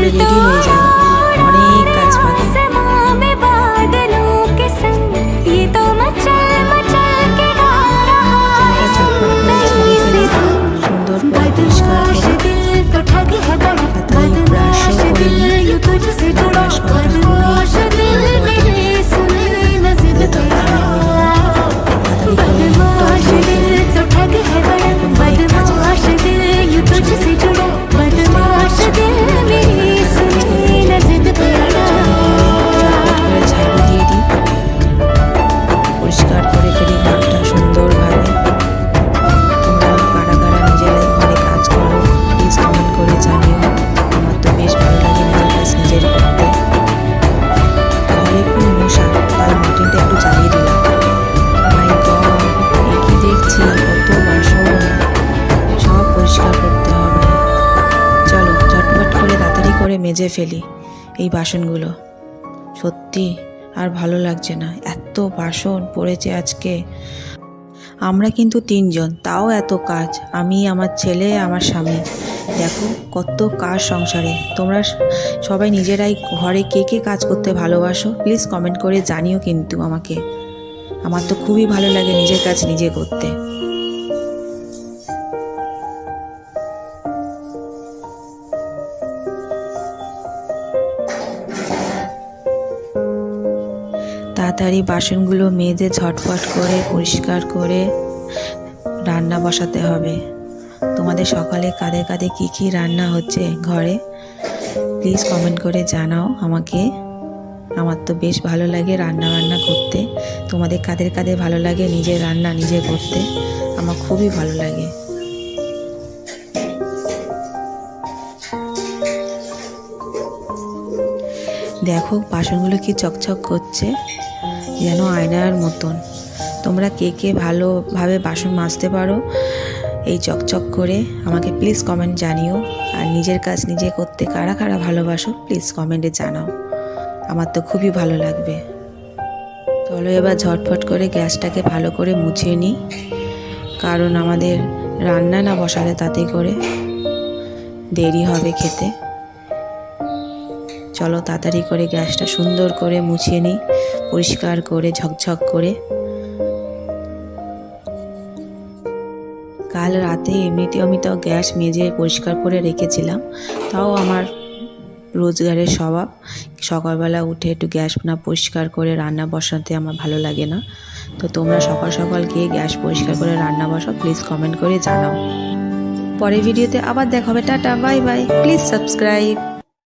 তাহলে রেডি হয়ে যাও, অনেক কাজ বাকি। সুন্দর করে পরিষ্কার করে তাড়াতাড়ি ব্রাশও করে নিই। ব্রাশ করাটা পরিষ্কার করে ফেলি ঘরটা সুন্দরভাবে। তোমরা কারা কারা নিজেরাই ঘরে কাজ করো প্লিজ কমেন্ট করে জানিও। আমার তো বেশ ভালো লাগে নিজের কাজ নিজের করতে। ঘরে খুব মশা, তাই মর্টিনটা একটু জ্বালিয়ে দিলাম। মাই গড, কি দেখছি কত বাসন, সব পরিষ্কার করতে হবে। চলো ঝটপট করে তাড়াতাড়ি করে মেজে ফেলি এই বাসনগুলো। সত্যি আর ভালো লাগছে না, এত বাসন পড়েছে আজকে। আমরা কিন্তু 3 জন, তাও এত কাজ। আমি, আমার ছেলে, আমার স্বামী। দেখো কত কাজ সংসারে। তোমরা সবাই নিজেরাই ঘরে কে কে কাজ করতে ভালোবাসো প্লিজ কমেন্ট করে জানিও কিন্তু আমাকে। আমার তো খুবই ভালো লাগে নিজের কাজ নিজে করতে। তাড়াতাড়ি বাসনগুলো মেজে ঝটপট করে পরিষ্কার করে রান্না বসাতে হবে। তোমাদের সকালে কাদের কাদের কী কী রান্না হচ্ছে ঘরে প্লিজ কমেন্ট করে জানাও আমাকে। আমার তো বেশ ভালো লাগে রান্না বান্না করতে। তোমাদের কাদের কাদের ভালো লাগে নিজের রান্না নিজে করতে? আমার খুবই ভালো লাগে। দেখো বাসনগুলো কি চকচক করছে, যেন আয়নার মতন। তোমরা কে কে ভালোভাবে বাসন মাজতে পারো এই চকচক করে আমাকে প্লিজ কমেন্ট জানিও। আর নিজের কাজ নিজে করতে কারা কারা ভালোবাসো প্লিজ কমেন্টে জানাও। আমার তো খুবই ভালো লাগবে। চলো এবার ঝটফট করে গ্যাসটাকে ভালো করে মুছিয়ে নিই, কারণ আমাদের রান্না না বসালে তাতে করে দেরি হবে খেতে। চলো তাড়াতাড়ি করে গ্যাসটা সুন্দর করে মুছিয়ে নিই, পরিষ্কার করে ঝকঝক করে। কাল রাতে এমনিতেও আমি তো গ্যাস মেজে পরিষ্কার করে রেখেছিলাম, তাও আমার রোজগারের স্বভাব সকালবেলা উঠে একটু গ্যাস না পরিষ্কার করে রান্না বসাতে আমার ভালো লাগে না। তো তোমরা সকাল সকাল গিয়ে গ্যাস পরিষ্কার করে রান্না বসাও প্লিজ কমেন্ট করে জানাও। পরের ভিডিওতে আবার দেখা হবে। Tata, bye bye, please subscribe.